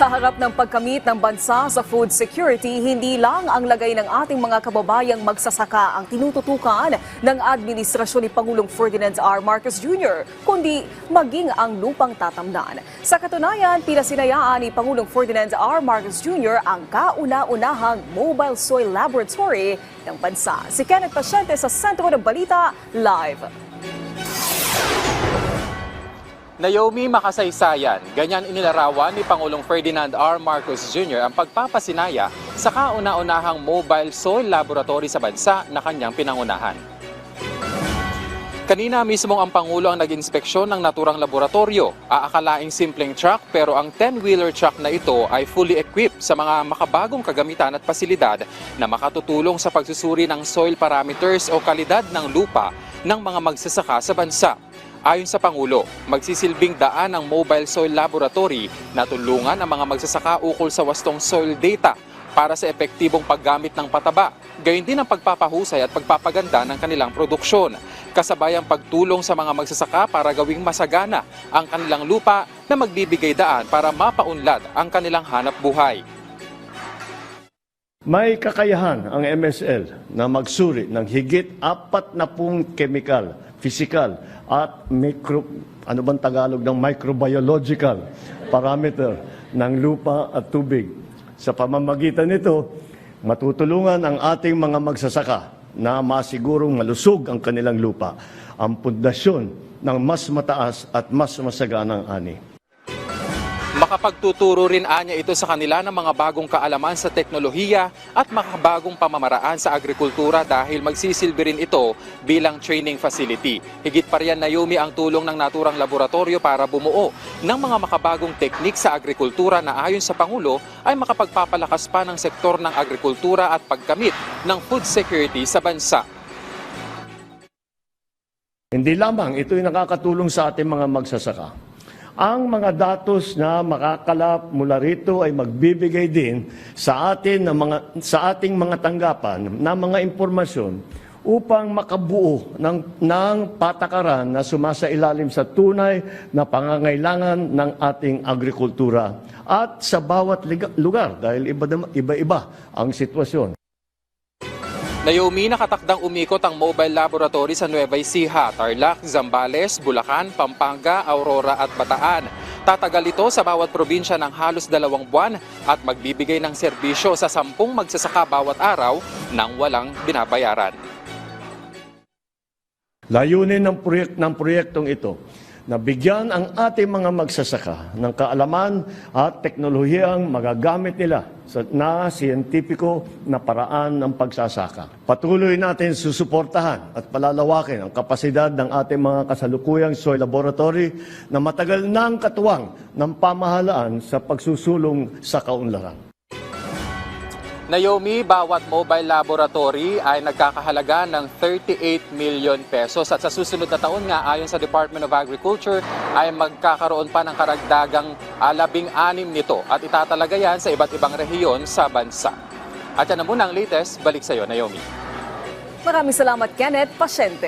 Sa harap ng pagkamit ng bansa sa food security, hindi lang ang lagay ng ating mga kababayang magsasaka ang tinututukan ng administrasyon ni Pangulong Ferdinand R. Marcos Jr., kundi maging ang lupang tatamnan. Sa katunayan, pinasinayaan ni Pangulong Ferdinand R. Marcos Jr. ang kauna-unahang mobile soil laboratory ng bansa. Si Kenneth Pasyente sa Sentro ng Balita, live. Naomi Makasaysayan, ganyan inilarawan ni Pangulong Ferdinand R. Marcos Jr. ang pagpapasinaya sa kauna-unahang mobile soil laboratory sa bansa na kanyang pinangunahan. Kanina mismo ang Pangulo ang nag-inspeksyon ng naturang laboratorio. Aakalaing simpleng truck pero ang 10-wheeler truck na ito ay fully equipped sa mga makabagong kagamitan at pasilidad na makatutulong sa pagsusuri ng soil parameters o kalidad ng lupa ng mga magsasaka sa bansa. Ayon sa Pangulo, magsisilbing daan ang mobile soil laboratory na tulungan ang mga magsasaka ukol sa wastong soil data para sa epektibong paggamit ng pataba, gayon din ang pagpapahusay at pagpapaganda ng kanilang produksyon, kasabayang pagtulong sa mga magsasaka para gawing masagana ang kanilang lupa na magbibigay daan para mapaunlad ang kanilang hanap buhay. May kakayahan ang MSL na magsuri ng higit 40 chemical, physical at microbiological parameter ng lupa at tubig. Sa pamamagitan nito, matutulungan ang ating mga magsasaka na masigurong malusog ang kanilang lupa, ang pundasyon ng mas mataas at mas masaganang ani. Makapagtuturo rin anya ito sa kanila ng mga bagong kaalaman sa teknolohiya at makabagong pamamaraan sa agrikultura dahil magsisilbi rin ito bilang training facility. Higit pa riyan, Naomi, ang tulong ng naturang laboratorio para bumuo ng mga makabagong teknik sa agrikultura na ayon sa Pangulo ay makapagpapalakas pa ng sektor ng agrikultura at pagkamit ng food security sa bansa. Hindi lamang ito'y nakakatulong sa ating mga magsasaka. Ang mga datos na makakalap mula rito ay magbibigay din sa ating mga tanggapan na mga impormasyon upang makabuo ng patakaran na sumasailalim sa tunay na pangangailangan ng ating agrikultura at sa bawat lugar dahil iba-iba ang sitwasyon. Naomi, nakatakdang umikot ang mobile laboratory sa Nueva Ecija, Tarlac, Zambales, Bulacan, Pampanga, Aurora at Bataan. Tatagal ito sa bawat probinsya ng halos 2 buwan at magbibigay ng serbisyo sa 10 magsasaka bawat araw nang walang binabayaran. Layunin ng proyektong ito na bigyan ang ating mga magsasaka ng kaalaman at teknolohiyang magagamit nila na siyentipiko na paraan ng pagsasaka. Patuloy natin susuportahan at palalawakin ang kapasidad ng ating mga kasalukuyang soil laboratory na matagal nang katuwang ng pamahalaan sa pagsusulong sa kaunlaran. Naomi, bawat mobile laboratory ay nagkakahalaga ng 38 million pesos at sa susunod na taon nga ayon sa Department of Agriculture ay magkakaroon pa ng karagdagang 16 nito at itatalaga yan sa iba't ibang rehiyon sa bansa. At yan na muna ang latest. Balik sa iyo, Naomi. Maraming salamat, Kenneth Pasyente.